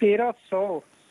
1300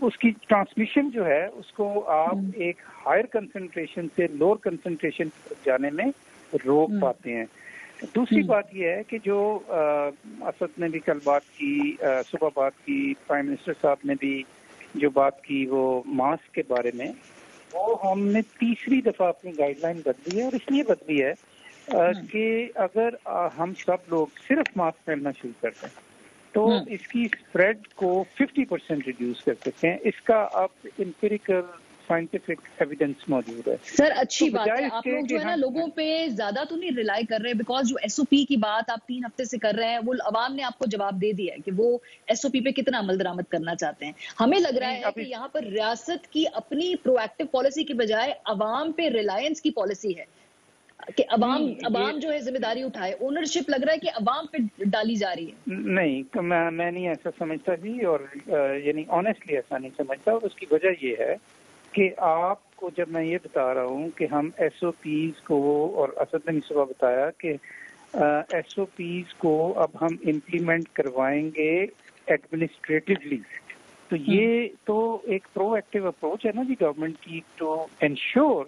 اس کی ٹرانسمیشن جو ہے اس کو آپ ایک ہائر کنسنٹریشن سے لوور کنسنٹریشن جانے میں روک پاتے ہیں. دوسری بات یہ ہے کہ جو اسد نے بھی کل بات کی, صبح بات کی, پرائم منسٹر صاحب نے بھی جو بات کی وہ ماسک کے بارے میں, وہ ہم نے تیسری دفعہ اپنی گائیڈ لائن بدلی ہے. اور اس لیے بدلی ہے کہ اگر ہم سب لوگ صرف ماسک پہننا شروع کرتے ہیں تو اس کی اسپریڈ کو 50% ریڈیوس کر سکتے ہیں. اس کا اب امپیریکل سائنٹیفک ایویڈنس موجود ہے. سر اچھی بات ہے, آپ لوگ جو ہے نا لوگوں پہ زیادہ تو نہیں ریلائی کر رہے, بیکاز جو ایس او پی کی بات آپ 3 ہفتے سے کر رہے ہیں وہ عوام نے آپ کو جواب دے دیا ہے کہ وہ ایس او پی پہ کتنا عمل درآمد کرنا چاہتے ہیں. ہمیں لگ رہا ہے کہ یہاں پر ریاست کی اپنی پرو ایکٹیو پالیسی کی بجائے عوام پہ ریلائنس کی پالیسی ہے کہ عوام جو ہے ذمہ داری اٹھائے. اونرشپ لگ رہا ہے کہ عوام پہ ڈالی جا رہی ہے. نہیں, میں نہیں ایسا سمجھتا جی, اور یعنی آنیسٹلی ایسا نہیں سمجھتا. اس کی وجہ یہ ہے کہ آپ کو جب میں یہ بتا رہا ہوں کہ ہم ایس او پیز کو, اور اسد نے صبح بتایا کہ ایس او پیز کو اب ہم امپلیمنٹ کروائیں گے ایڈمنسٹریٹولی, تو یہ تو ایک پرو ایکٹیو اپروچ ہے نا جی گورنمنٹ کی ٹو انشور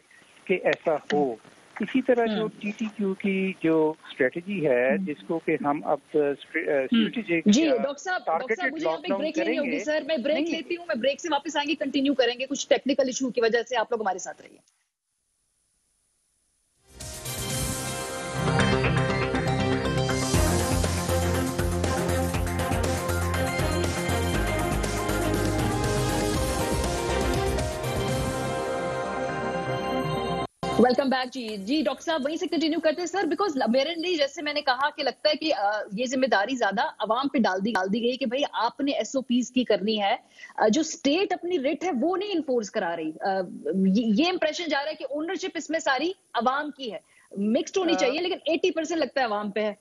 کہ ایسا ہو. اسی طرح جو ٹی ٹی کیو کی جو اسٹریٹجی ہے جس کو کہ ہم اب اسٹریٹجک جی ڈاکٹر صاحب مجھے یہاں پہ بریک لینی ہوگی سر, میں بریک لیتی ہوں, میں بریک سے واپس آئیں گے, کنٹینیو کریں گے. کچھ ٹیکنیکل ایشو کی وجہ سے آپ لوگ ہمارے ساتھ رہیے. Welcome back. جی ڈاکٹر صاحب وہیں سے کنٹینیو کرتے ہیں سر, بیکاز میرے لیے جیسے میں نے کہا کہ لگتا ہے کہ یہ ذمہ داری زیادہ عوام پہ ڈال دی گئی کہ بھائی آپ نے ایس او پیز کی کرنی ہے, جو اسٹیٹ اپنی ریٹ ہے وہ نہیں انفورس کرا رہی. یہ امپریشن جا رہا ہے کہ اونرشپ اس میں ساری عوام کی ہے. مکسڈ ہونی چاہیے لیکن 80% لگتا ہے عوام پہ ہے.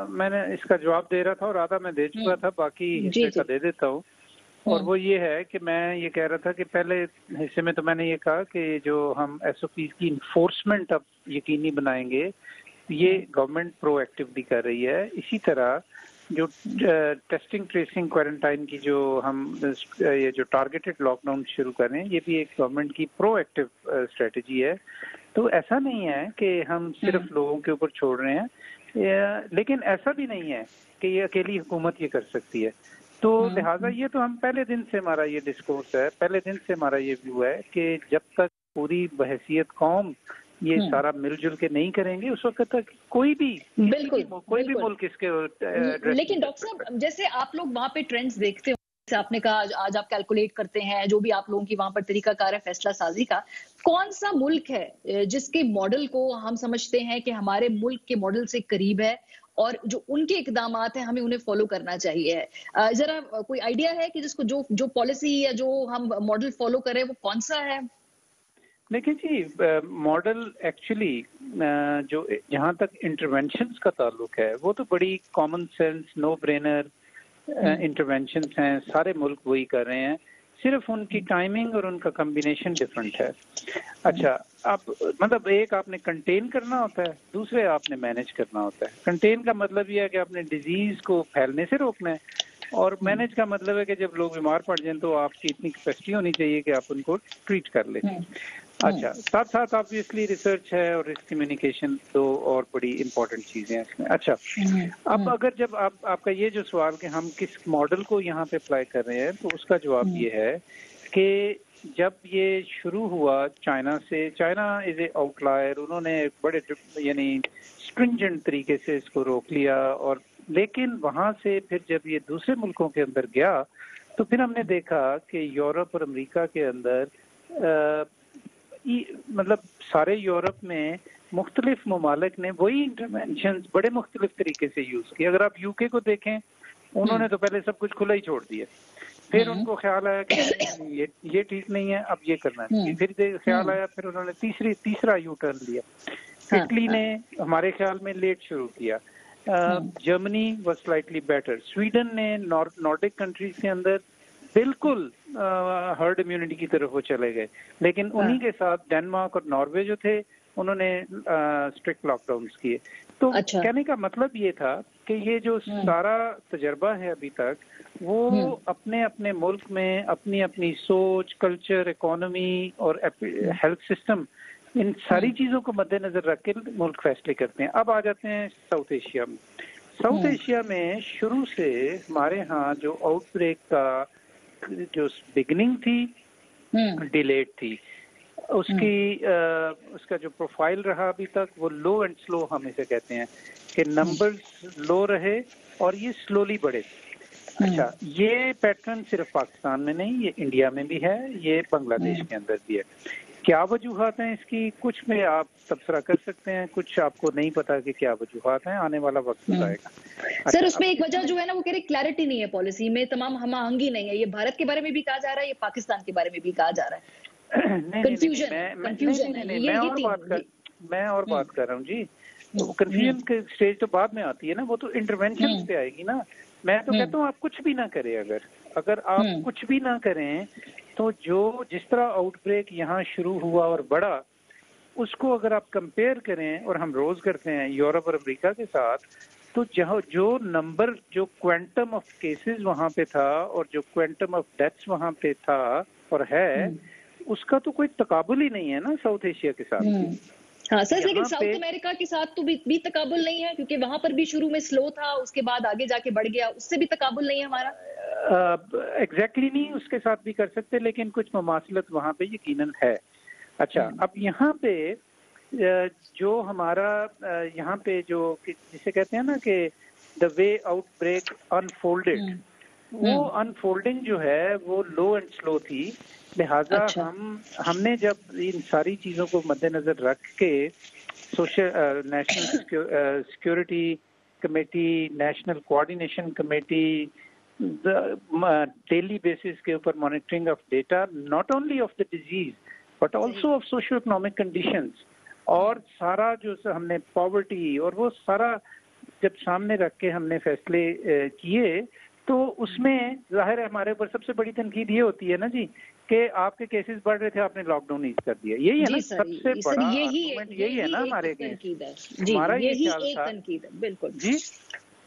میں نے اس کا جواب دے رہا تھا اور آدھا میں دے چکا تھا, باقی حصے کا دے دیتا ہوں. اور وہ یہ ہے کہ میں یہ کہہ رہا تھا کہ پہلے حصے میں تو میں نے یہ کہا کہ جو ہم ایس او پیز کی انفورسمنٹ اب یقینی بنائیں گے, یہ گورنمنٹ پرو ایکٹیولی کر رہی ہے. اسی طرح جو ٹیسٹنگ ٹریسنگ کوارنٹائن کی جو ہم یہ جو ٹارگیٹڈ لاک ڈاؤن شروع کر رہے ہیں, یہ بھی ایک گورنمنٹ کی پرو ایکٹیو اسٹریٹجی ہے. تو ایسا نہیں ہے کہ ہم صرف لوگوں کے اوپر چھوڑ رہے ہیں, لیکن ایسا بھی نہیں ہے کہ یہ اکیلی حکومت یہ کر سکتی ہے. تو لہٰذا یہ تو ہم پہلے دن سے ہمارا یہ ڈسکورس ہے, پہلے دن سے ہمارا یہ ویو ہے کہ جب تک پوری بحیثیت قوم یہ سارا مل جل کے نہیں کریں گے اس وقت تک کوئی بھی ملک اس کے. لیکن ڈاکٹر صاحب جیسے آپ لوگ وہاں پہ ٹرینڈز دیکھتے ہو, جیسے آپ نے کہا آج آپ کیلکولیٹ کرتے ہیں جو بھی آپ لوگوں کی وہاں پر طریقہ کار ہے فیصلہ سازی کا, کون سا ملک ہے جس کے ماڈل کو ہم سمجھتے ہیں کہ ہمارے ملک کے ماڈل سے قریب ہے اور جو ان کے اقدامات ہیں ہمیں انہیں فالو کرنا چاہیے؟ ذرا کوئی آئیڈیا ہے کہ جس کو جو پالیسی یا جو ہم ماڈل فالو کریں وہ کون سا ہے؟ دیکھیں جی, ماڈل ایکچولی جو جہاں تک انٹرونشنز کا تعلق ہے وہ تو بڑی کامن سینس نو برینر انٹرونشنز ہیں, سارے ملک وہی کر رہے ہیں, صرف ان کی ٹائمنگ اور ان کا کمبینیشن ڈفرینٹ ہے. اچھا, اب مطلب ایک آپ نے کنٹین کرنا ہوتا ہے, دوسرے آپ نے مینیج کرنا ہوتا ہے. کنٹین کا مطلب یہ ہے کہ آپ نے ڈیزیز کو پھیلنے سے روکنا ہے, اور مینیج کا مطلب ہے کہ جب لوگ بیمار پڑ جائیں تو آپ کی اتنی کیپیسٹی ہونی چاہیے کہ آپ ان کو ٹریٹ کر لیں. اچھا, ساتھ ساتھ آبویسلی ریسرچ ہے اور رسک کمیونیکیشن, دو اور بڑی امپورٹنٹ چیزیں ہیں اس میں. اچھا, اب اگر جب آپ کا یہ جو سوال کہ ہم کس ماڈل کو یہاں پہ اپلائی کر رہے ہیں, تو اس کا جواب یہ ہے کہ جب یہ شروع ہوا چائنا سے, China is a outlier, انہوں نے بڑے یعنی اسٹرنجنٹ طریقے سے اس کو روک لیا, اور لیکن وہاں سے پھر جب یہ دوسرے ملکوں کے اندر گیا تو پھر ہم نے دیکھا کہ یورپ اور امریکہ کے اندر مطلب سارے یورپ میں مختلف ممالک نے وہی انٹرونشنز بڑے مختلف طریقے سے یوز کی. اگر آپ یو کے کو دیکھیں, انہوں نے تو پہلے سب کچھ کھلا ہی چھوڑ دیا, پھر ان کو خیال آیا کہ یہ ٹھیک نہیں ہے, اب یہ کرنا چاہیے, پھر خیال آیا, پھر انہوں نے تیسرا یو ٹرن لیا. اٹلی نے ہمارے خیال میں لیٹ شروع کیا, Germany was slightly better, Sweden نے نارڈک کنٹریز کے اندر بالکل ہرڈ امیونٹی کی طرف وہ چلے گئے, لیکن انہی کے ساتھ ڈینمارک اور ناروے جو تھے انہوں نے اسٹرکٹ لاک ڈاؤنس کیے. تو کہنے کا مطلب یہ تھا کہ یہ جو سارا تجربہ ہے ابھی تک وہ اپنے اپنے ملک میں اپنی اپنی سوچ، کلچر، اکانومی اور ہیلتھ سسٹم، ان ساری چیزوں کو مد نظر رکھ کے ملک فیصلے کرتے ہیں. اب آ جاتے ہیں ساؤتھ ایشیا میں. ساؤتھ ایشیا میں شروع سے ہمارے ہاں جو آؤٹ بریک کا جو بگننگ تھی ڈیلیڈ تھی. اس کا جو پروفائل رہا ابھی تک وہ لو اینڈ سلو ہم اسے کہتے ہیں کہ نمبرز لو رہے اور یہ سلولی بڑھے. اچھا، یہ پیٹرن صرف پاکستان میں نہیں، یہ انڈیا میں بھی ہے، یہ بنگلہ دیش کے اندر بھی ہے. کیا وجوہات ہیں اس کی؟ کچھ میں آپ تبصرہ کر سکتے ہیں، کچھ آپ کو نہیں پتا کہ کیا وجوہات ہیں، آنے والا وقت بتائے گا. سر اس میں ایک وجہ جو ہے نا وہ کہہ رہے کلیئرٹی نہیں ہے پالیسی میں، تمام ہم آہنگی نہیں ہے. یہ بھارت کے بارے میں بھی کہا جا رہا ہے، یہ پاکستان کے بارے میں بھی کہا جا رہا ہے. میں اور بات کر رہا ہوں جی. کنفیوژن کی اسٹیج تو بعد میں آتی ہے نا، وہ تو انٹرونشن پہ آئے گی نا. میں تو کہتا ہوں آپ کچھ بھی نہ کریں. اگر آپ کچھ بھی نہ کریں تو جس طرح آؤٹ بریک یہاں شروع ہوا اور بڑھا، اس کو اگر آپ کمپیئر کریں، اور ہم روز کرتے ہیں یورپ اور امریکہ کے ساتھ، تو جو نمبر، جو کوانٹم آف کیسز وہاں پہ تھا اور جو کوانٹم آف ڈیتھس وہاں پہ تھا اور ہے، اس کا تو کوئی تقابل ہی نہیں ہے نا ساؤتھ ایشیا کے ساتھ. ہاں سر، لیکن ساؤتھ امریکہ کے ساتھ تو بھی تقابل نہیں ہے، کیونکہ وہاں پر بھی شروع میں سلو تھا، اس کے بعد آگے جا کے بڑھ گیا. اس سے بھی تقابل نہیں ہے ہمارا. ایگزیکٹلی نہیں، اس کے ساتھ بھی کر سکتے، لیکن کچھ مماثلت وہاں پہ یقیناً ہے. اچھا، اب یہاں پہ جو ہمارا یہاں پہ جو جسے کہتے ہیں نا کہ دا وے آؤٹ بریک انفولڈیڈ، وہ انفولڈنگ جو ہے وہ لو اینڈ سلو تھی. لہٰذا ہم نے جب ان ساری چیزوں کو مد نظر رکھ کے national security committee, national coordination committee, daily basis کے اوپر monitoring of data, not only of the disease but also of socio economic conditions, اور سارا جو ہم نے پاورٹی اور وہ سارا جب سامنے رکھ کے ہم نے فیصلے کیے، تو اس میں ظاہر ہے ہمارے اوپر سب سے بڑی تنقید یہ ہوتی ہے نا جی کہ آپ کے کیسز بڑھ رہے تھے، آپ نے لاک ڈاؤن ایز کر دیا. یہی ہے نا سب سے بڑا آرگومنٹ، یہی ہے نا ہمارے ہمارا یہ خیال تھا. بالکل جی،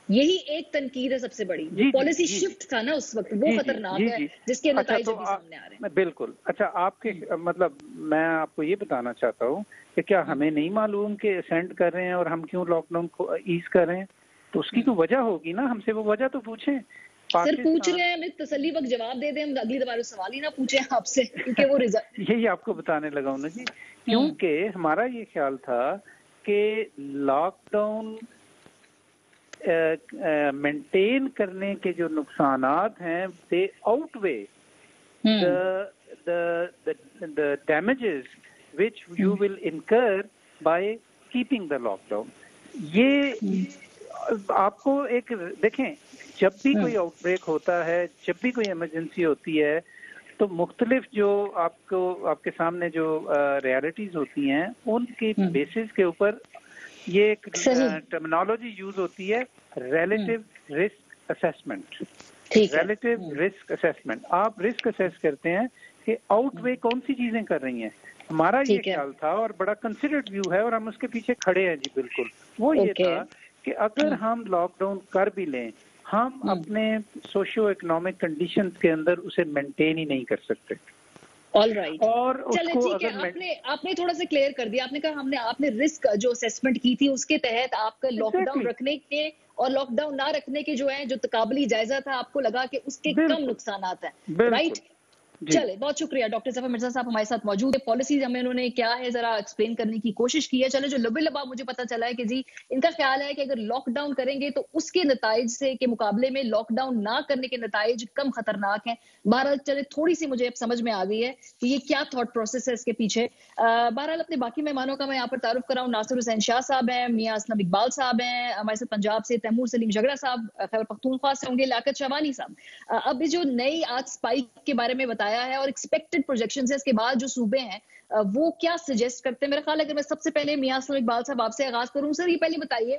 یہی ایک تنقید ہے سب سے بڑی. پالیسی شفٹ تھا نا اس وقت، وہ خطرناک ہے جس کے نتائج بھی سامنے آ رہے ہیں. بالکل. اچھا، آپ کے مطلب میں آپ کو یہ بتانا چاہتا ہوں کہ کیا ہمیں نہیں معلوم کہ سینڈ کر رہے ہیں اور ہم کیوں لاک ڈاؤن کو ایز کر رہے ہیں؟ تو اس کی تو وجہ ہوگی نا، ہم سے وہ وجہ تو پوچھیں. سر پوچھ رہے ہیں، تسلی وقت جواب دے دیں، ہم اگلی دفعہ سوال ہی نہ پوچھیں آپ سے، کیونکہ وہ یہی آپ کو بتانے لگا ہوں نا جی. کیونکہ ہمارا یہ خیال تھا کہ لاک ڈاؤن مینٹین کرنے کے جو نقصانات ہیں they outweigh the damages which you will incur by keeping the lockdown. یہ آپ کو ایک دیکھیں، جب بھی کوئی آؤٹ بریک ہوتا ہے، جب بھی کوئی ایمرجنسی ہوتی ہے، تو مختلف جو آپ کے سامنے جو ریالٹیز ہوتی ہیں، ان کے بیسس کے اوپر یہ ایک ٹرمینالوجی یوز ہوتی ہے، relative risk assessment. Relative risk assessment, آپ رسک اسیس کرتے ہیں کہ آؤٹ وے کون سی چیزیں کر رہی ہیں. ہمارا یہ خیال تھا اور بڑا کنسیڈرڈ ویو ہے اور ہم اس کے پیچھے کھڑے ہیں جی. بالکل وہ یہ تھا کہ اگر ہم لاک ڈاؤن کر بھی لیں، ہم اپنے سوشو اکنامک کنڈیشنز کے اندر اسے مینٹین ہی نہیں کر سکتے. آل رائٹ، اور چلے ٹھیک ہے، آپ نے تھوڑا سا کلیئر کر دیا. آپ نے کہا آپ نے رسک جو اسیسمنٹ کی تھی اس کے تحت آپ کا لاک ڈاؤن رکھنے کے اور لاک ڈاؤن نہ رکھنے کے جو ہے جو تقابلی جائزہ تھا، آپ کو لگا کہ اس کے کم نقصانات ہیں، رائٹ؟ چلے، بہت شکریہ ڈاکٹر ظفر مرزا صاحب ہمارے ساتھ موجود ہے. پالیسیز ہمیں انہوں نے کیا ہے ذرا ایکسپلین کرنے کی کوشش کی ہے. چلے، جو لبے لبا مجھے پتا چلا ہے کہ جی ان کا خیال ہے کہ اگر لاک ڈاؤن کریں گے تو اس کے نتائج سے کے مقابلے میں لاک ڈاؤن نہ کرنے کے نتائج کم خطرناک ہیں. بہرحال چلے، تھوڑی سی مجھے اب سمجھ میں آ گئی ہے کہ یہ کیا تھاٹ پروسیس ہے اس کے پیچھے. بہرحال اپنے باقی مہمانوں کا میں یہاں پر تعارف کراؤں. ناصر حسین شاہ صاحب ہیں، میاں اسلم اقبال صاحب ہیں ہمارے ساتھ پنجاب سے، تیمور سلیم جھگڑا صاحب خیبر پختونخوا سے ہوں گے، لیاقت شعبانی صاحب. اب جو نئی آج اسپائک کے بارے میں بتایا ہے اور ایکسپیکٹڈ پروجیکشنز ہے اس کے بعد جو صوبے ہیں وہ کیا سجیسٹ کرتے ہیں؟ میرا خیال ہے اگر میں سب سے پہلے میاں اسلم اقبال صاحب آپ سے آغاز کروں. سر یہ پہلے بتائیے،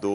2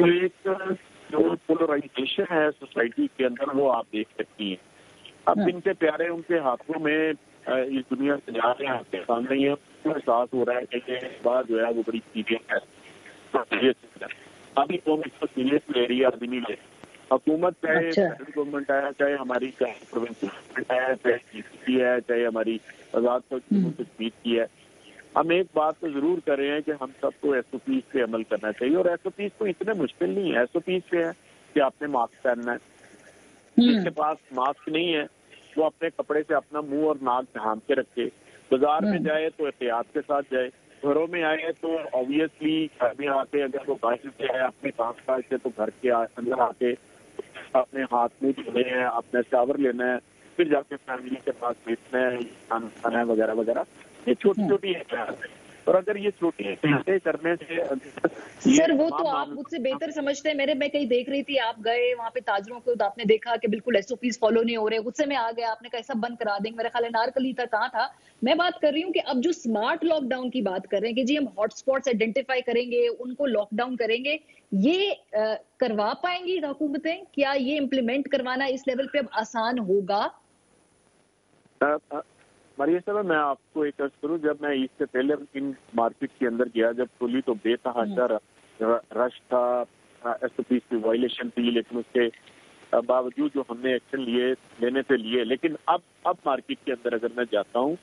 تو ایک جو پولرائزیشن ہے سوسائٹی کے اندر وہ آپ دیکھ سکتی ہیں. اب ان کے پیارے ان کے ہاتھوں میں اس دنیا سے جا رہے ہیں آپ کے سامنے یہ احساس ہو رہا ہے کہ یہ بات جو ہے وہ بڑی سیریس ہے. ابھی قوم اس کو سیریس لے رہی ہے, ابھی نہیں لے رہی. حکومت چاہے سینٹرل گورنمنٹ ہے, چاہے ہماری پروونس گورنمنٹ ہے, چاہے سی سی ہے, چاہے ہماری آزاد تجویز کی ہے, ہم ایک بات تو ضرور کر رہے ہیں کہ ہم سب کو ایس او پیز پہ عمل کرنا چاہیے. اور ایس او پیز تو اتنے مشکل نہیں ہے. ایس او پیز پہ ہے کہ آپ نے ماسک پہننا ہے, جس کے پاس ماسک نہیں ہے وہ اپنے کپڑے سے اپنا منہ اور ناک ڈھانپ کے رکھے. بازار میں جائے تو احتیاط کے ساتھ جائے. گھروں میں آئے تو آبویسلی گھر میں آ کے اگر وہ باہر سے ہے اپنے کام کاج سے تو گھر کے اندر آ کے اپنے ہاتھ منہ دھونے ہیں, اپنا شاور لینا ہے, پھر جا کے فیملی کے پاس بیٹھنا ہے, کھانا کھانا ہے وغیرہ وغیرہ. یہ چھوٹی چھوٹی احتیاط ہے. اور اگر یہ چھوٹی احتیاطیں کرنے سے سر وہ تو آپ مجھ سے بہتر سمجھتے ہیں. میں کہیں دیکھ رہی تھی, آپ گئے وہاں پہ تاجروں کو, آپ نے دیکھا کہ بالکل ایس او پیز فالو نہیں ہو رہے, غصے میں آ گیا, آپ نے کہا سب بند کرا دیں گے. میرا خیال ہے نارکلی تھا, کہاں تھا. میں بات کر رہی ہوں کہ اب جو اسمارٹ لاک ڈاؤن کی بات کر رہے ہیں کہ جی ہم ہاٹ اسپاٹس آئیڈینٹیفائی کریں گے, ان کو لاک ڈاؤن کریں گے, یہ کروا پائیں گی حکومتیں؟ کیا یہ امپلیمنٹ کروانا اس لیول پہ اب آسان ہوگا؟ مریہ صاحب میں آپ کو ایک عرض کروں, جب میں اس سے پہلے ان مارکیٹ کے اندر گیا جب کھلی تو بے تحاشا رش تھا, ایس او پیز کی وائلیشن تھی, لیکن اس کے باوجود جو ہم نے ایکشن لینے سے لیے. لیکن اب مارکیٹ کے اندر اگر میں جاتا ہوں,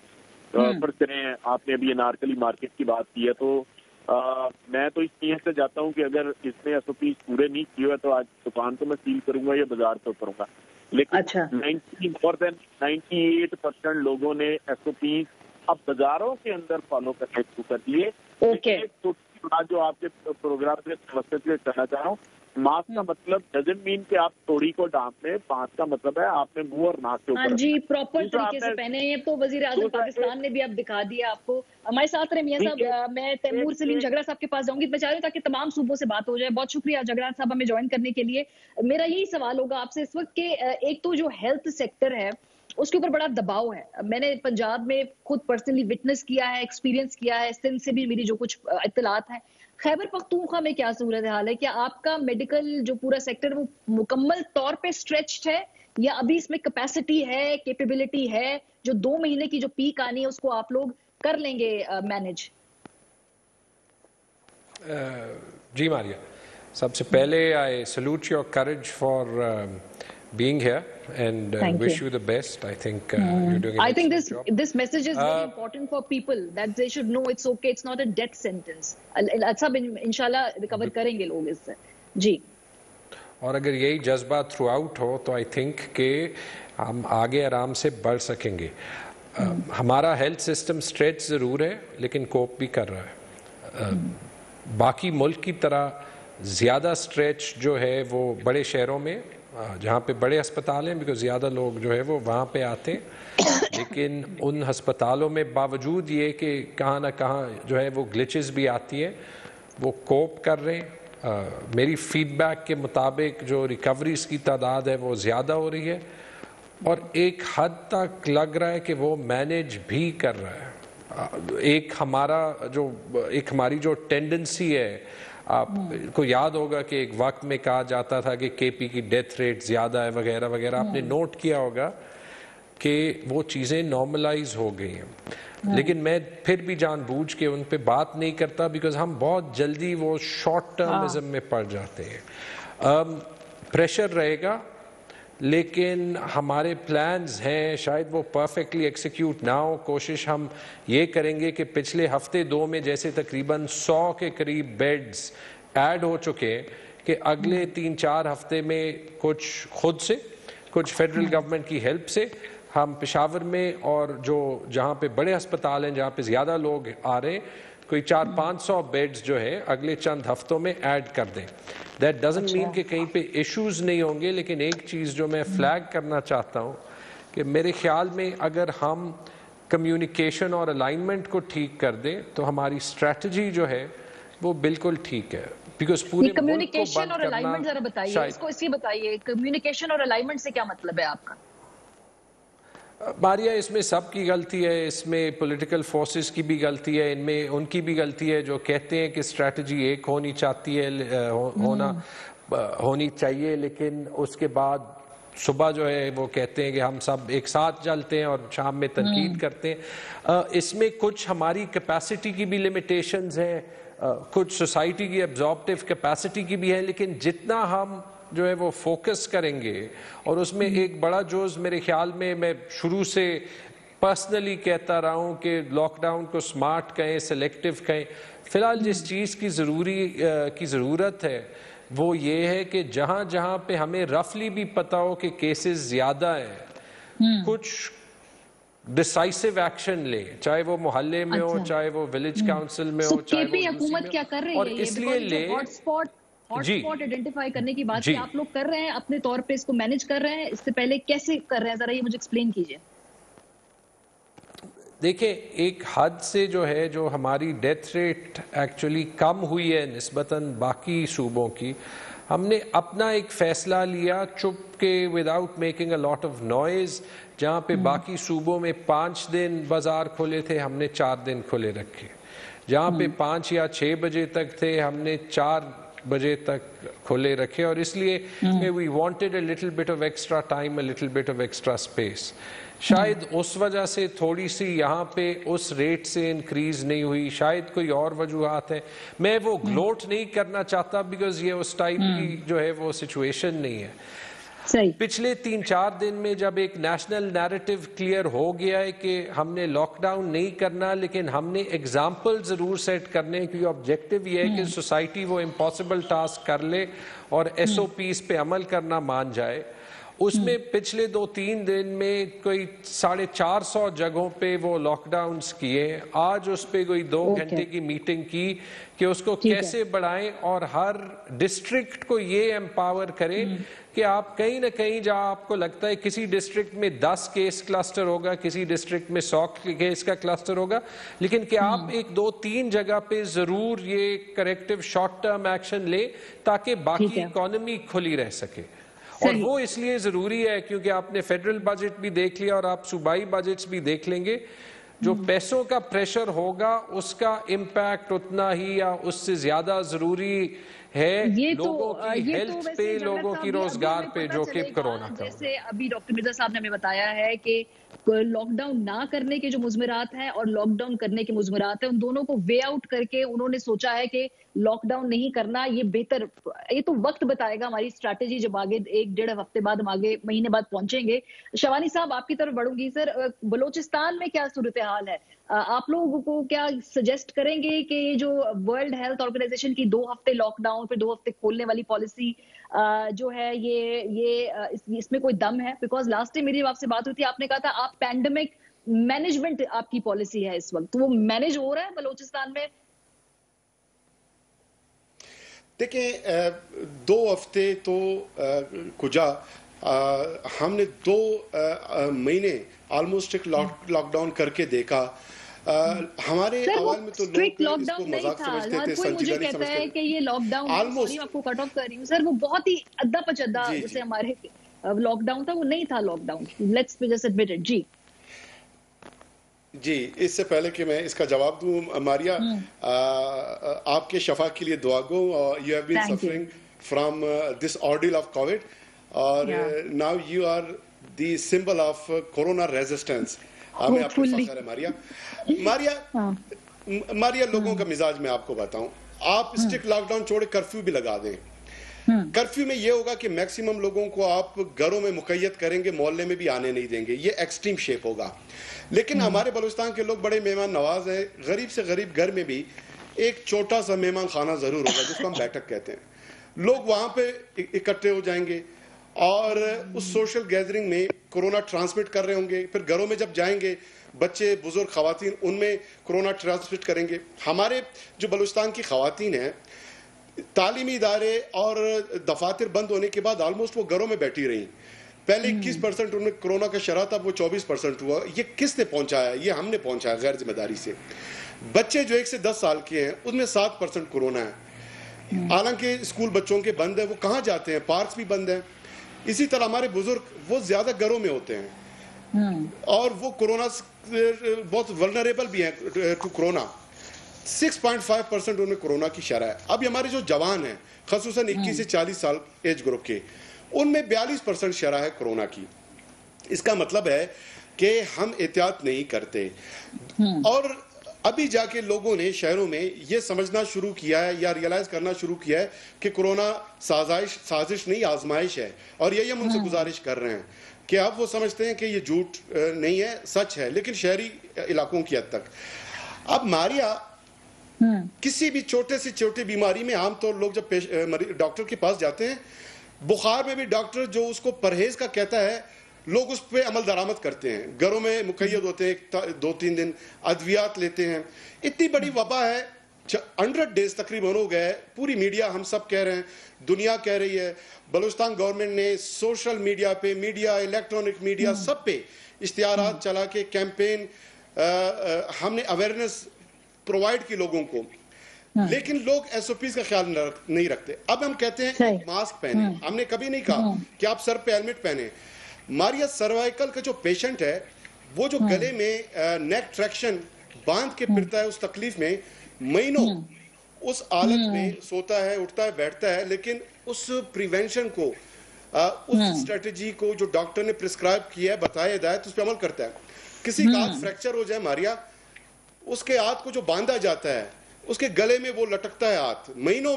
فرض کریں آپ نے ابھی انارکلی مارکیٹ کی بات کی ہے, تو میں تو اس نیت سے جاتا ہوں کہ اگر اس نے ایس او پیز پورے نہیں کیے ہوئے تو آج دکان تو میں سیل کروں گا یا بازار تو کروں گا. لیکن 98% لوگوں نے ایس او پیز اب بازاروں کے اندر فالو کرنے شروع کر دیے. جو آپ کے پروگرام سے کہنا چاہ رہا ہوں, ماسک کا مطلب ڈزنٹ مین کہ آپ تھوڑی کو ڈانپ لیں. ماسک کا مطلب ہے آپ نے منہ اور ناک کے اوپر جی پراپر طریقے سے پہنے ہیں. تو وزیر اعظم پاکستان نے بھی اب دکھا دیا آپ کو. ہمارے ساتھ رہے میاں صاحب, میں تیمور سلیم جھگڑا صاحب کے پاس جاؤں گی, میں چاہ رہی ہوں تاکہ تمام صوبوں سے بات ہو جائے. بہت شکریہ جھگڑا صاحب ہمیں جوائن کرنے کے لیے. میرا یہی سوال ہوگا آپ سے اس وقت کہ ایک تو جو ہیلتھ سیکٹر ہے اس کے اوپر بڑا دباؤ ہے. میں نے پنجاب میں خود پرسنلی وٹنس کیا ہے, ایکسپیرینس کیا ہے, سندھ سے بھی میری جو کچھ اطلاعات ہیں. خیبر پختونخوا میں کیا صورتحال ہے؟ کیا آپ کا میڈیکل جو پورا سیکٹر وہ مکمل طور پہ اسٹریچڈ ہے یا ابھی اس میں کیپیسٹی ہے, کیپیبلٹی ہے, جو 2 مہینے کی جو پیک آنی ہے اس کو آپ لوگ کر لیں گے مینج؟ جی ماریہ, سب سے پہلے I salute your courage for being here and wish you the best. I think you're doing an excellent job. This message is very important for people that they should know it's okay, it's not a death sentence. سب انشاءاللہ recover کریں گے لوگ اس سے. جی, اور اگر یہی جذبہ through out ہو تو آئی تھنک کہ ہم آگے آرام سے بڑھ سکیں گے. ہمارا ہیلتھ سسٹم اسٹریچ ضرور ہے لیکن کوپ بھی کر رہا ہے. باقی ملک کی طرح زیادہ اسٹریچ جو ہے وہ بڑے شہروں میں جہاں پہ بڑے ہسپتال ہیں, بیکاز زیادہ لوگ جو ہے وہ وہاں پہ آتے ہیں, لیکن ان ہسپتالوں میں باوجود یہ کہ کہاں نہ کہاں جو ہے وہ گلچز بھی آتی ہیں, وہ کوپ کر رہے ہیں. میری فیڈ بیک کے مطابق جو ریکوریز کی تعداد ہے وہ زیادہ ہو رہی ہے اور ایک حد تک لگ رہا ہے کہ وہ مینیج بھی کر رہا ہے. ایک ہماری جو ٹینڈنسی ہے, آپ کو یاد ہوگا کہ ایک وقت میں کہا جاتا تھا کہ کے پی کی ڈیتھ ریٹ زیادہ ہے وغیرہ وغیرہ, آپ نے نوٹ کیا ہوگا کہ وہ چیزیں نارملائز ہو گئی ہیں. لیکن میں پھر بھی جان بوجھ کے ان پہ بات نہیں کرتا بیکاز ہم بہت جلدی وہ شارٹ ٹرمزم میں پڑ جاتے ہیں. پریشر رہے گا لیکن ہمارے پلانز ہیں, شاید وہ پرفیکٹلی ایکسیکیوٹ نہ ہو. کوشش ہم یہ کریں گے کہ پچھلے ہفتے 2 میں جیسے تقریباً 100 کے قریب بیڈز ایڈ ہو چکے کہ اگلے 3-4 ہفتے میں کچھ خود سے, کچھ فیڈرل گورنمنٹ کی ہیلپ سے ہم پشاور میں اور جہاں پہ بڑے ہسپتال ہیں جہاں پہ زیادہ لوگ آ رہے ہیں کوئی 400-500 بیڈز جو ہے اگلے چند ہفتوں میں ایڈ کر دیں. دیٹ ڈزنٹ مین کہ کہیں پہ ایشوز نہیں ہوں گے, لیکن ایک چیز جو میں فلیگ کرنا چاہتا ہوں کہ میرے خیال میں اگر ہم کمیونیکیشن اور الائنمنٹ کو ٹھیک کر دیں تو ہماری اسٹریٹجی جو ہے وہ بالکل ٹھیک ہے. بیکاز پورے کمیونیکیشن اور الائنمنٹ ذرا بتائیے, اس کو اسی بتائیے, کمیونیکیشن اور الائنمنٹ سے کیا مطلب ہے آپ کا؟ ماریا اس میں سب کی غلطی ہے، اس میں پولیٹیکل فورسز کی بھی غلطی ہے، ان میں ان کی بھی غلطی ہے جو کہتے ہیں کہ اسٹریٹجی ایک ہونی چاہتی ہے ہونی چاہیے، لیکن اس کے بعد صبح جو ہے وہ کہتے ہیں کہ ہم سب ایک ساتھ چلتے ہیں اور شام میں تنقید کرتے ہیں۔ اس میں کچھ ہماری کیپیسٹی کی بھی لیمیٹیشنز ہیں، کچھ سوسائٹی کی ایبزاربٹیو کیپیسٹی کی بھی ہے، لیکن جتنا ہم جو ہے وہ فوکس کریں گے، اور اس میں ایک بڑا جوز میرے خیال میں شروع سے پرسنلی کہتا رہا ہوں کہ لاک ڈاؤن کو سمارٹ کہیں، سلیکٹیو کہیں، فی الحال جس چیز کی ضرورت ہے وہ یہ ہے کہ جہاں جہاں پہ ہمیں رفلی بھی پتہ ہو کہ کیسز زیادہ ہیں، کچھ ڈیسائسو ایکشن لیں، چاہے وہ محلے میں ہو، چاہے وہ ولیج کاؤنسل میں ہو، چاہے وہ حکومت کیا کر رہی ہے، اور اس لیے لیں ہاٹ اسپاٹ آئیڈینٹیفائی کرنے کی بات آپ لوگ کر رہے ہیں، اپنے طور پہ اس کو مینج کر رہے ہیں، اس سے پہلے کیسے کر رہے ہیں، ذرا یہ مجھے ایکسپلین کیجئے۔ دیکھیں ایک حد سے جو ہے جو ہماری ڈیتھ ریٹ ایکچولی کم ہوئی ہے نسبتاً باقی صوبوں کی، ہم نے اپنا ایک فیصلہ لیا چپ کے without making a lot of noise, جہاں پہ باقی صوبوں میں 5 دن بازار کھولے تھے ہم نے 4 دن کھلے رکھے، جہاں پہ 5 یا 6 بجے تک تھے ہم نے 4 بجے تک کھلے رکھے، اور اس لیے we wanted a little bit of extra time, a little bit of extra space۔ شاید اس وجہ سے تھوڑی سی یہاں پہ اس ریٹ سے انکریز نہیں ہوئی، شاید کوئی اور وجوہات ہیں، میں وہ گلوٹ نہیں کرنا چاہتا بیکاز یہ اس ٹائپ کی جو ہے وہ سچویشن نہیں ہے۔ پچھلے 3-4 دن میں جب ایک نیشنل نیریٹو کلیئر ہو گیا ہے کہ ہم نے لاک ڈاؤن نہیں کرنا، لیکن ہم نے ایگزامپل ضرور سیٹ کرنے، کیونکہ آبجیکٹو یہ ہے کہ سوسائٹی وہ امپاسبل ٹاسک کر لے اور ایس او پیز پہ عمل کرنا مان جائے۔ اس میں پچھلے 2-3 دن میں کوئی 450 جگہوں پہ وہ لاک ڈاؤنز کیے، آج اس پہ کوئی 2 گھنٹے کی میٹنگ کی کہ اس کو کیسے بڑھائیں، اور ہر ڈسٹرکٹ کو یہ امپاور کریں کہ آپ کہیں نہ کہیں جہاں آپ کو لگتا ہے کسی ڈسٹرکٹ میں 10 کیس کلسٹر ہوگا، کسی ڈسٹرکٹ میں 100 کیس کا کلسٹر ہوگا، لیکن کہ آپ 1-2-3 جگہ پہ ضرور یہ کریکٹیو شارٹ ٹرم ایکشن لیں تاکہ باقی اکانومی کھلی رہ سکے۔ اور وہ اس لیے ضروری ہے کیونکہ آپ نے فیڈرل بجٹ بھی دیکھ لیا اور آپ صوبائی بجٹس بھی دیکھ لیں گے، جو پیسوں کا پریشر ہوگا اس کا امپیکٹ اتنا ہی یا اس سے زیادہ ضروری ہے لوگوں کی ہیلتھ پہ، لوگوں کی روزگار پہ، جو کہ کرونا کا۔ جیسے ابھی ڈاکٹر مرزا صاحب نے ہمیں بتایا ہے کہ لاک ڈاؤن نہ کرنے کے جو مضمرات ہیں اور لاک ڈاؤن کرنے کے مضمرات ہیں، ان دونوں کو وے آؤٹ کر کے انہوں نے سوچا ہے کہ لاک ڈاؤن نہیں کرنا، یہ بہتر، یہ تو وقت بتائے گا ہماری اسٹریٹجی جب آگے 1-1.5 ہفتے بعد ہم آگے مہینے بعد پہنچیں گے۔ شوانی صاحب آپ کی طرف بڑھوں گی۔ سر بلوچستان میں کیا صورتحال ہے؟ آپ لوگوں کو کیا سجیسٹ کریں گے کہ یہ جو ورلڈ ہیلتھ آرگنائزیشن کی 2 ہفتے لاک ڈاؤن پھر 2 ہفتے کھولنے والی پالیسی جو ہے یہ اس میں کوئی دم ہے؟ بیکاز لاسٹ ٹائم میری آپ سے بات ہوئی تھی، آپ نے کہا تھا آپ پینڈیمک مینجمنٹ آپ کی پالیسی ہے اس وقت، وہ مینج ہو رہا ہے بلوچستان میں؟ دیکھیں 2 ہفتے تو کجا، ہم نے 2 مہینے آلموسٹ ایک لاک ڈاؤن کر کے دیکھا۔ ہمارے عوام میں تو لوگ اس کو مذاق سمجھتے تھے، سنجیدہ نہیں سمجھتے تھے کہ یہ لاک ڈاؤن، سوری آپ کو کٹ آف کر رہی ہوں سر، وہ بہت ہی ادھا پچدا جیسے ہمارے لاک ڈاؤن تھا، وہ نہیں تھا lockdown, let's just admit it. جی اس سے پہلے کہ میں اس کا جواب دوں، ماریا آپ کے شفا کے لیے دعا گو، you have been suffering from this ordeal of Covid, اور now you are the symbol of corona resistance, ہمیں آپ کو فخر ہے ماریا۔ لوگوں کا مزاج میں آپ کو بتاؤں، آپ اسٹرکٹ لاک ڈاؤن چھوڑے کرفیو بھی لگا دیں، کرفیو میں یہ ہوگا کہ میکسیمم لوگوں کو آپ گھروں میں مقید کریں گے، محلے میں بھی آنے نہیں دیں گے، یہ ایکسٹریم شیپ ہوگا۔ لیکن ہمارے بلوچستان کے لوگ بڑے مہمان نواز ہیں، غریب سے غریب گھر میں بھی ایک چھوٹا سا مہمان خانہ ضرور ہوگا جس کو ہم بیٹھک کہتے ہیں، لوگ وہاں پہ اکٹھے ہو جائیں گے اور اس سوشل گیدرنگ میں کرونا ٹرانسمٹ کر رہے ہوں گے، پھر گھروں میں جب جائیں گے بچے بزرگ خواتین ان میں کرونا ٹرانسمٹ کریں گے۔ ہمارے جو بلوچستان کی خواتین ہیں، تعلیمی ادارے اور دفاتر بند ہونے کے بعد آلموسٹ وہ گھروں میں بیٹھی رہیں، پہلے 21% ان میں کرونا کا شرح تھا، وہ 24% ہوا۔ یہ کس نے پہنچایا؟ یہ ہم نے پہنچایا غیر ذمہ داری سے۔ بچے جو 1 سے 10 سال کے ہیں ان میں 7% کرونا ہے، حالانکہ اسکول بچوں کے بند ہیں، وہ کہاں جاتے ہیں؟ پارکس بھی بند ہیں۔ اسی طرح ہمارے بزرگ وہ زیادہ گھروں میں ہوتے ہیں، اور وہ کورونا بہت ولنریبل بھی ہیں ٹو کورونا. 6.5% ان میں کورونا کی شرح ہے. اب ہمارے جو جوان ہیں خصوصاً 21 سے 40 سال ایج گروپ کے, ان میں 42% شرح ہے کورونا کی. اس کا مطلب ہے کہ ہم احتیاط نہیں کرتے. اور ابھی جا کے لوگوں نے شہروں میں یہ سمجھنا شروع کیا ہے یا ریئلائز کرنا شروع کیا ہے کہ کورونا سازش نہیں, آزمائش ہے. اور یہی ہم ان سے گزارش کر رہے ہیں کہ اب وہ سمجھتے ہیں کہ یہ جھوٹ نہیں ہے, سچ ہے, لیکن شہری علاقوں کی حد تک. اب ماریا کسی بھی چھوٹے سے چھوٹی بیماری میں عام طور لوگ جب ڈاکٹر کے پاس جاتے ہیں, بخار میں بھی ڈاکٹر جو اس کو پرہیز کا کہتا ہے, لوگ اس پہ عمل درآمد کرتے ہیں, گھروں میں مقید ہوتے ہیں 2-3 دن, ادویات لیتے ہیں. اتنی بڑی وبا ہے, 100 ڈیز تقریباً ہو گئے. پوری میڈیا, ہم سب کہہ رہے ہیں, دنیا کہہ رہی ہے, بلوچستان گورنمنٹ نے سوشل میڈیا پہ, میڈیا, الیکٹرانک میڈیا, سب پہ اشتہارات چلا کے کیمپین, ہم نے اویئرنیس پرووائڈ کی لوگوں کو, لیکن لوگ ایس او پیز کا خیال نہیں رکھتے. اب ہم کہتے ہیں ماسک پہنے, ہم نے کبھی نہیں کہا کہ آپ سر پہ ہیلمٹ پہنے. ماریا سروائیکل کا جو پیشنٹ ہے, وہ جو گلے میں نیک ٹریکشن باندھ کے پھرتا ہے, اس تکلیف میں مہینوں اس حالت میں سوتا ہے, اٹھتا ہے, بیٹھتا ہے, لیکن اس پریونشن کو, اس اسٹریٹجی کو جو ڈاکٹر نے پرسکرائب کیا ہے, بتایا ہدایت, اس پہ عمل کرتا ہے. کسی کا ہاتھ فریکچر ہو جائے ماریا, اس کے ہاتھ کو جو باندھا جاتا ہے, اس کے گلے میں وہ لٹکتا ہے ہاتھ, مہینوں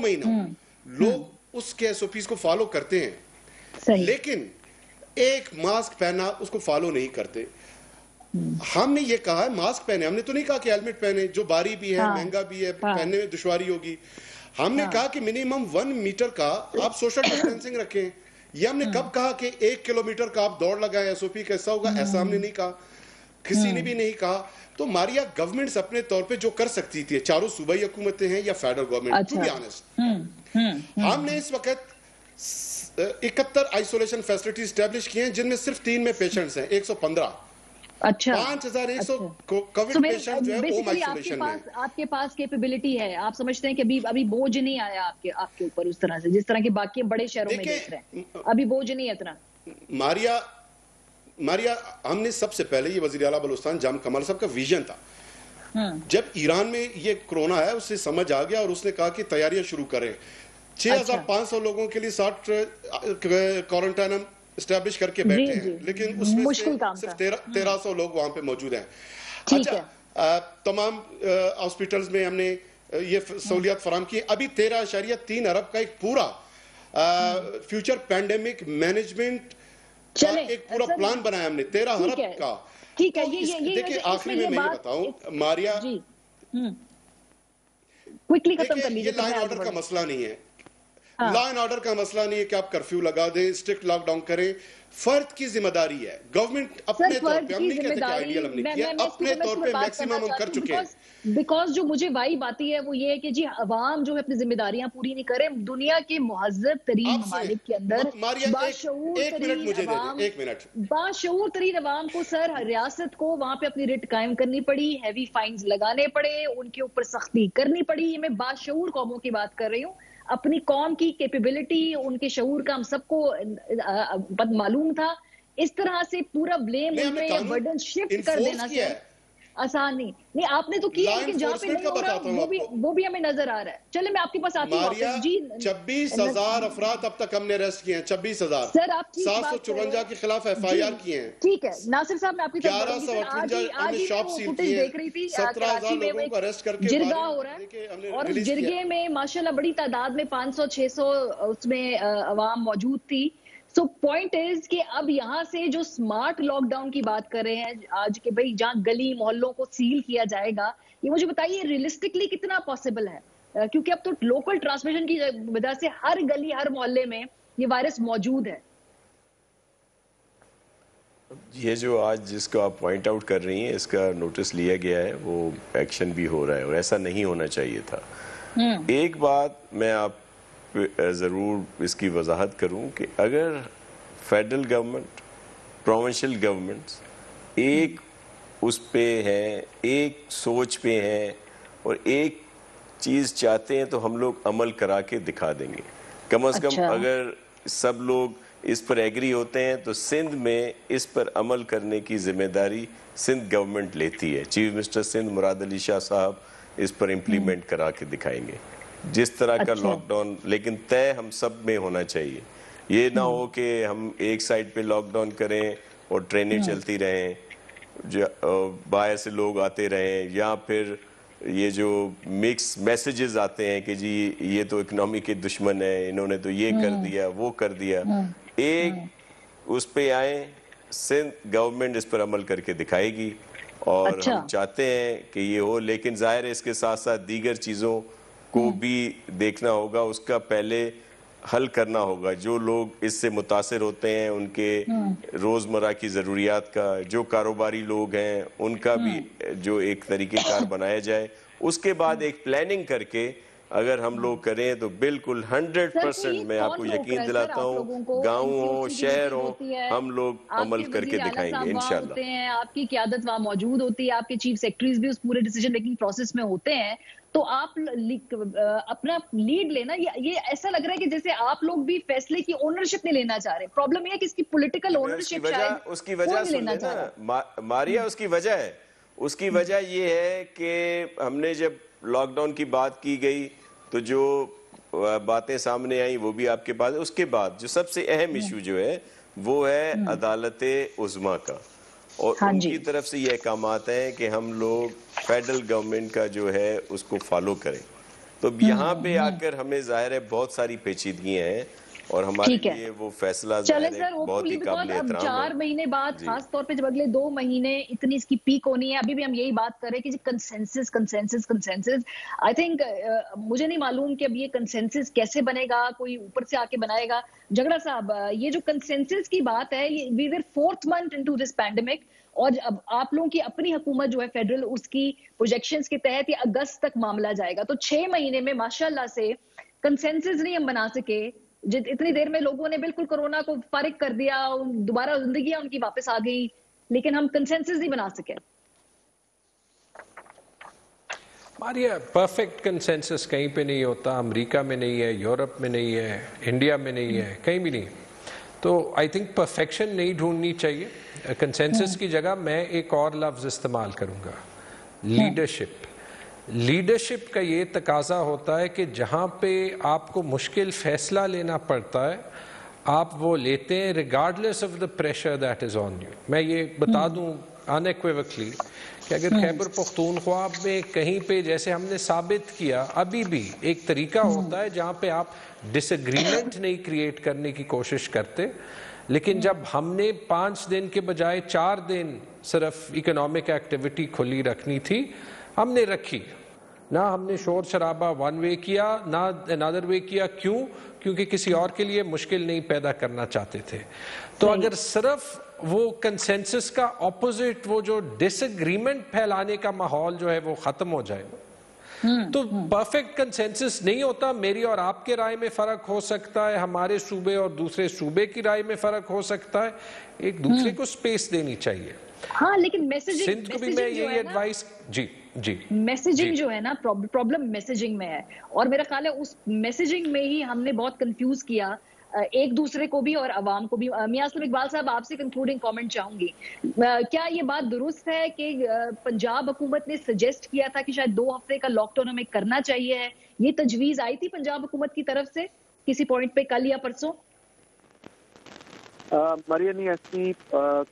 لوگ اس کے ایس او پیز کو فالو کرتے ہیں, لیکن ایک ماسک پہنا اس کو فالو نہیں کرتے. ہم نے یہ کہا ہے ماسک پہنے, ہم نے تو نہیں کہا کہ ہیلمٹ پہنے, جو باری بھی ہے, مہنگا بھی ہے, پہننے میں دشواری ہوگی. ہم نے کہا کہ منیمم 1 میٹر کا آپ سوشل ڈسٹینسنگ رکھیں. یہ ہم نے کب کہا کہ 1 کلومیٹر کا آپ دوڑ لگائیں, ایس او پی کیسا ہوگا, ایسا ہم نے نہیں کہا, کسی نے بھی نہیں کہا. تو ماریا گورنمنٹس اپنے طور پہ جو کر سکتی تھی, چاروں صوبائی حکومتیں ہیں یا federal government, to be honest, ہم نے اس وقت 71 آئسولیشن فیسلٹی اسٹیبلش کی ہیں, جن میں صرف 3 میں پیشنٹس ہیں, 115. 5100 کووڈ پیشنٹ جو ہے ہوم آئسولیشن میں. آپ کے پاس کیپیبلٹی ہے, آپ سمجھتے ہیں کہ ابھی بوجھ نہیں آیا آپ کے اوپر اس طرح سے, جس طرح کے باقی بڑے شہروں میں دیکھ رہے ہیں, ابھی بوجھ نہیں ہے اتنا. ماریا ہم نے سب سے پہلے, یہ وزیر اعلیٰ بلوچستان جام کمال صاحب کا ویژن تھا. جب ایران میں یہ کرونا ہے, اسے سمجھ آ گیا اور اس نے کہا کہ تیاریاں شروع کریں. 6500 لوگوں کے لیے 60 کوارنٹائن ہم اسٹیبلش کر کے بیٹھے ہیں, لیکن اس میں سے صرف 1300 لوگ وہاں پہ موجود ہیں. اچھا, تمام ہاسپٹلز میں ہم نے یہ سہولیات فراہم کی. ابھی 13.3 ارب کا ایک پورا فیوچر پینڈیمک مینجمنٹ ایک پورا پلان بنایا ہم نے, 13 ارب کا. دیکھیں آخری میں یہ بتاؤں ماریا, یہ لا اینڈ آرڈر کا مسئلہ نہیں ہے, لا اینڈ آرڈر کا مسئلہ نہیں ہے کہ آپ کرفیو لگا دیں, اسٹرکٹ لاک ڈاؤن کریں. فرد کی ذمہ داری ہے, گورنمنٹ اپنے طور پہ, ہم نہیں کہتے کہ آئیڈیل ہم نے کیا, اپنے طور پہ میکسیمم ہم کر چکے ہیں. بیکاز جو مجھے وائب آتی ہے وہ یہ ہے کہ جی عوام جو ہے اپنی ذمہ داریاں پوری نہیں کرے. دنیا کے مہذب ترین ممالک کے اندر باشعور ترین عوام کو سر, ریاست کو وہاں پہ اپنی ریٹ قائم کرنی پڑی, ہیوی فائنز لگانے پڑے, ان کے اوپر سختی کرنی پڑی. میں باشعور قوموں کی بات کر رہی ہوں. اپنی قوم کی کیپیبلٹی, ان کے شعور کا ہم سب کو معلوم تھا. اس طرح سے پورا بلیم ان پہ یا برڈن شفٹ کر دینا آسان نہیں. آپ نے تو کیا, لیکن جہاں پہ نہیں ہو رہا وہ بھی ہمیں نظر آ رہا ہے. چلے میں آپ کے پاس آتی ہوں. 26,000 افراد اب تک ہم نے ارسٹ کیے ہیں, 26,000. سر آپ 754 کے خلاف ایف آئی آر کیے ہیں. ٹھیک ہے ناصر صاحب, میں آپ کی 1158 ہم نے شاپ سیل کیے ہیں, دیکھ رہی تھی 17,000 لوگوں کو ارسٹ کر کے جرگہ ہو رہا ہے, اور اس جرگے میں ماشاءاللہ بڑی تعداد میں 500-600 اس میں عوام موجود تھی. سو پوائنٹ از کہ اب یہاں سے جو سمارٹ لاک ڈاؤن کی بات کر رہے ہیں آج کے, بھائی جہاں گلی محلوں کو سیل کیا جائے گا, یہ مجھے بتائیے ریئلسٹکلی کتنا پاسبل ہے, کیونکہ اب تو لوکل ٹرانسمیشن کی وجہ سے ہر گلی ہر محلے میں یہ وائرس موجود ہے. یہ جو آج جس کو آپ پوائنٹ آؤٹ کر رہی ہیں, اس کا نوٹس لیا گیا ہے, وہ ایکشن بھی ہو رہا ہے, اور ایسا نہیں ہونا چاہیے تھا. ایک بات میں آپ ضرور اس کی وضاحت کروں کہ اگر فیڈرل گورنمنٹ, پروونشل گورنمنٹس ایک اس پہ ہیں, ایک سوچ پہ ہیں, اور ایک چیز چاہتے ہیں, تو ہم لوگ عمل کرا کے دکھا دیں گے. کم از کم اگر سب لوگ اس پر ایگری ہوتے ہیں تو سندھ میں اس پر عمل کرنے کی ذمہ داری سندھ گورنمنٹ لیتی ہے. چیف منسٹر سندھ مراد علی شاہ صاحب اس پر امپلیمنٹ کرا کے دکھائیں گے جس طرح کا لاک ڈاؤن, لیکن طے ہم سب میں ہونا چاہیے. یہ نہ ہو کہ ہم ایک سائڈ پہ لاک ڈاؤن کریں اور ٹرینیں چلتی رہیں, باہر سے لوگ آتے رہیں, یا پھر یہ جو مکس میسیجز آتے ہیں کہ جی یہ تو اکنامی کے دشمن ہیں, انہوں نے تو یہ کر دیا وہ کر دیا. ایک اس پہ آئیں, سندھ گورنمنٹ اس پر عمل کر کے دکھائے گی اور ہم چاہتے ہیں کہ یہ ہو, لیکن ظاہر ہے اس کے ساتھ ساتھ دیگر چیزوں کو بھی دیکھنا ہوگا, اس کا پہلے حل کرنا ہوگا. جو لوگ اس سے متاثر ہوتے ہیں ان کے روزمرہ کی ضروریات کا, جو کاروباری لوگ ہیں ان کا بھی جو ایک طریقہ کار بنایا جائے. اس کے بعد ایک پلاننگ کر کے اگر ہم لوگ کریں تو بالکل 100% میں آپ کو یقین دلاتا ہوں, گاؤں ہو شہر ہو, ہم لوگ عمل کر کے دکھائیں گے انشاءاللہ. آپ کی قیادت وہاں موجود ہوتی ہے, آپ کے چیف سیکرٹریز بھی اس پورے ڈیسیجن میکنگ پروسیس میں ہوتے ہیں, تو آپ اپنا لیڈ لینا. یہ ایسا لگ رہا ہے کہ جیسے آپ لوگ بھی فیصلے کی اونرشپ نہیں لینا چاہ رہے. پرابلم یہ ہے کہ اس کی پولیٹیکل اونرشپ شاید اس کی وجہ سن لینا ماریا, اس کی وجہ ہے, اس کی وجہ یہ ہے کہ ہم نے جب لاک ڈاؤن کی بات کی گئی تو جو باتیں سامنے آئیں وہ بھی آپ کے پاس. اس کے بعد جو سب سے اہم ایشو جو ہے وہ ہے عدالت عظمیٰ کا, اور ان کی طرف سے یہ احکامات ہیں کہ ہم لوگ فیڈرل گورنمنٹ کا جو ہے اس کو فالو کریں. تو یہاں پہ آ کر ہمیں ظاہر ہے بہت ساری پیچیدگیاں ہیں اور ہمارے لیے وہ فیصلہ ظاہر ہے بہت ہی قابل احترام ہے. 4 مہینے بعد خاص طور پہ جب اگلے 2 مہینے اتنی اس کی پیک ہونی ہے, ابھی بھی ہم یہی بات کر رہے ہیں کہ کنسنسس. آئی تھنک مجھے نہیں معلوم کہ اب یہ کنسنسس کیسے بنے گا, کوئی اوپر سے آ کے بنائے گا. جھگڑا صاحب, یہ جو کنسنسس کی بات ہے, وی ور 4th month into this pandemic, اور اب آپ لوگوں کی اپنی حکومت جو ہے فیڈرل, اس کی پروجیکشنز کے تحت یہ اگست تک معاملہ جائے گا. تو 6 مہینے میں ماشاءاللہ سے کنسنسس نہیں ہم بنا سکے. اتنی دیر میں لوگوں نے بالکل کورونا کو فارغ کر دیا, دوبارہ زندگیاں ان کی واپس آ گئی, لیکن ہم کنسنسس نہیں بنا سکے. ہماری پرفیکٹ کنسنسس کہیں پہ نہیں ہوتا. امریکہ میں نہیں ہے, یورپ میں نہیں ہے, انڈیا میں نہیں ہے, کہیں بھی نہیں. تو آئی تھنک پرفیکشن نہیں ڈھونڈنی چاہیے. کنسنسس کی جگہ میں ایک اور لفظ استعمال کروں گا, لیڈرشپ. لیڈرشپ کا یہ تقاضا ہوتا ہے کہ جہاں پہ آپ کو مشکل فیصلہ لینا پڑتا ہے آپ وہ لیتے ہیں regardless of the pressure that is on you. میں یہ بتا دوں انیکویوکلی کہ اگر خیبر پختونخوا میں کہیں پہ جیسے ہم نے ثابت کیا, ابھی بھی ایک طریقہ ہوتا ہے جہاں پہ آپ ڈس ایگریمنٹ نہیں کریٹ کرنے کی کوشش کرتے, لیکن جب ہم نے 5 دن کے بجائے 4 دن صرف اکنامک ایکٹیویٹی کھلی رکھنی تھی, ہم نے رکھی. نہ ہم نے شور شرابہ ون وے کیا, نہ انادر وے کیا. کیوں؟ کیونکہ کسی اور کے لیے مشکل نہیں پیدا کرنا چاہتے تھے. تو اگر صرف وہ کنسنسس کا اپوزٹ, وہ جو ڈس ایگریمنٹ پھیلانے کا ماحول جو ہے وہ ختم ہو جائے تو پرفیکٹ کنسنسس نہیں ہوتا. میری اور آپ کے رائے میں فرق ہو سکتا ہے, ہمارے صوبے اور دوسرے صوبے کی رائے میں فرق ہو سکتا ہے, ایک دوسرے کو سپیس دینی چاہیے. ہاں, لیکن میسیجنگ, سندھ کو بھی میں یہی ایڈوائس, جی میسیجنگ جو ہے نا, پرابلم میسیجنگ میں ہے, اور میرا خیال ہے اس میسیجنگ میں ہی ہم نے بہت کنفیوز کیا ایک دوسرے کو بھی اور عوام کو بھی. میاں اسلم اقبال صاحب, آپ سے کنکلوڈنگ کامنٹ چاہوں گی. کیا یہ بات درست ہے کہ پنجاب حکومت نے سجیسٹ کیا تھا کہ شاید 2 ہفتے کا لاک ڈاؤن ہمیں کرنا چاہیے ہے, یہ تجویز آئی تھی پنجاب حکومت کی طرف سے کسی پوائنٹ پہ کل یا پرسوں؟ ماریا نہیں, ایسی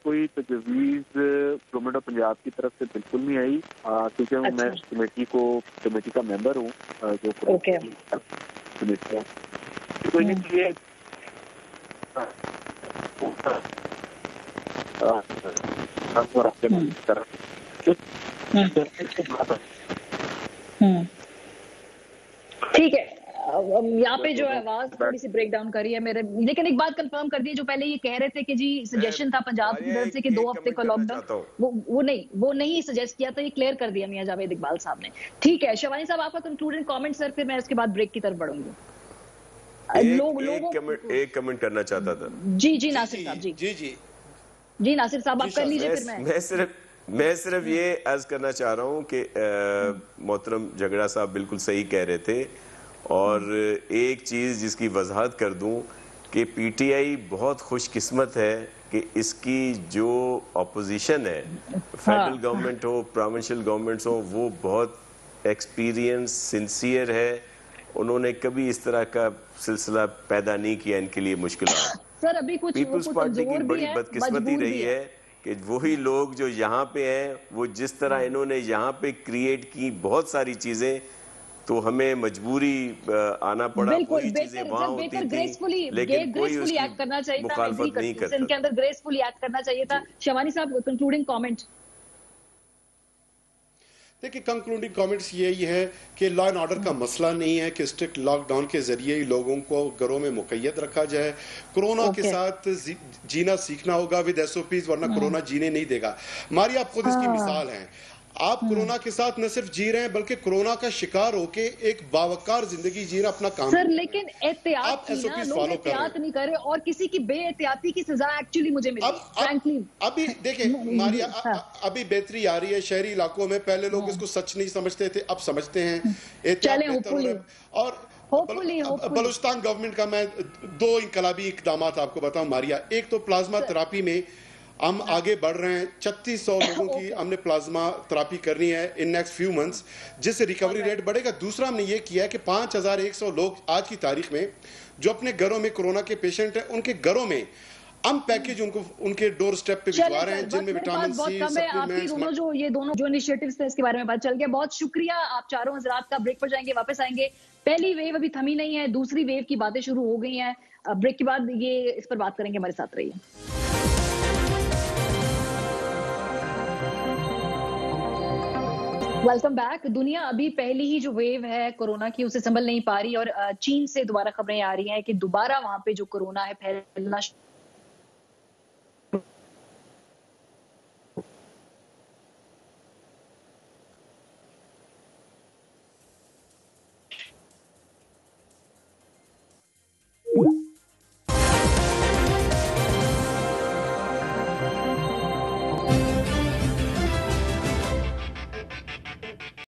کوئی تجویز گورنمنٹ آف پنجاب کی طرف سے بالکل نہیں آئی, کیونکہ میں کمیٹی کا ممبر ہوں جو کمیٹی ہے. تو یہ ٹھیک ہے. یہاں پہ جو آواز تھوڑی سی بریک ڈاؤن کری ہے میرے, لیکن ایک بات کنفرم کر دی, جو پہلے یہ کہہ رہے تھے کہ جی سجیشن تھا پنجاب کی طرف سے کہ 2 ہفتے کا لاک ڈاؤن, وہ نہیں سجیسٹ کیا تھا, یہ کلیئر کر دیا میاں جاوید اقبال صاحب نے. ٹھیک ہے شوانی صاحب, آپ کا کنکلوڈنگ کامنٹ سر, پھر میں اس کے بعد بریک کی طرف بڑھوں گی. ایک کمنٹ کرنا چاہتا تھا. جی ناصر صاحب, جی ناصر صاحب آپ کر لیجئے. پھر میں صرف یہ عرض کرنا چاہ رہا ہوں کہ محترم جھگڑا صاحب بالکل صحیح کہہ رہے تھے, اور ایک چیز جس کی وضاحت کر دوں کہ پی ٹی آئی بہت خوش قسمت ہے کہ اس کی جو اپوزیشن ہے، فیڈرل گورنمنٹ ہو، پروونشل گورنمنٹس ہو، وہ بہت ایکسپیرینس سنسیئر ہے. انہوں نے کبھی اس طرح کا سلسلہ پیدا نہیں کیا ان کے لیے مشکلات. سر ابھی کچھ پیپلز پارٹی کی بڑی بدقسمتی رہی ہے کہ وہی لوگ جو یہاں پہ ہیں، وہ جس طرح انہوں نے یہاں پہ کریٹ کی بہت ساری چیزیں، تو ہمیں مجبوری آنا پڑا. وہی چیزیں وہاں ہوتی تھیں لیکن کوئی اس کی مخالفت نہیں کرتا. ان کے اندر گریسفلی ایکٹ کرنا چاہیے تھا. شیوانی صاحب کنکلوڈنگ کامنٹ. دیکھیں کنکلوڈنگ کامنٹس یہی ہے کہ لا اینڈ آرڈر کا مسئلہ نہیں ہے کہ اسٹرکٹ لاک ڈاؤن کے ذریعے ہی لوگوں کو گھروں میں مقید رکھا جائے. کرونا کے ساتھ جینا سیکھنا ہوگا ود ایس او پیز، ورنہ کرونا جینے نہیں دے گا. ماریا آپ خود اس کی مثال ہیں. آپ کرونا کے ساتھ نہ صرف جی رہے ہیں بلکہ کرونا کا شکار ہو کے ایک باوقار زندگی جی رہا اپنا کام. سر لیکن احتیاط لوگ احتیاط نہیں کر رہے اور کسی کی بے احتیاطی کی سزا ایکچولی مجھے ملی. ابھی دیکھیں ماریا، ابھی بہتری آ رہی ہے شہری علاقوں میں. پہلے لوگ اس کو سچ نہیں سمجھتے تھے، اب سمجھتے ہیں. اور بلوچستان گورنمنٹ کا میں 2 انقلابی اقدامات آپ کو بتاؤں ماریا. ایک تو پلازما تھراپی میں ہم آگے بڑھ رہے ہیں. 3600 لوگوں کی ہم نے پلازما تھراپی کرنی ہے ان نیکسٹ فیو منتھس، جس سے ریکوری ریٹ بڑھے گا. دوسرا ہم نے یہ کیا ہے کہ 5100 لوگ آج کی تاریخ میں جو اپنے گھروں میں کرونا کے پیشنٹ ہیں، ان کے گھروں میں ہم پیکیج ان کے ڈور سٹیپ پہ بھجوا رہے ہیں، جن میں وٹامن سی، سپلیمنٹس. یہ دونوں جو انیشیٹیوز تھے اس کے بارے میں بات چل گیا. بہت شکریہ آپ چاروں حضرات کا. بریک پر جائیں گے، واپس آئیں گے. پہلی ویو ابھی تھمی نہیں ہے، دوسری ویو کی باتیں شروع ہو گئی ہیں. بریک کے بعد یہ اس پر بات کریں گے. ہمارے ساتھ رہیے. Welcome back. دنیا ابھی پہلی ہی جو ویو ہے کورونا کی اسے سنبھل نہیں پا رہی، اور چین سے دوبارہ خبریں آ رہی ہیں کہ دوبارہ وہاں پہ جو کورونا ہے پھیلنا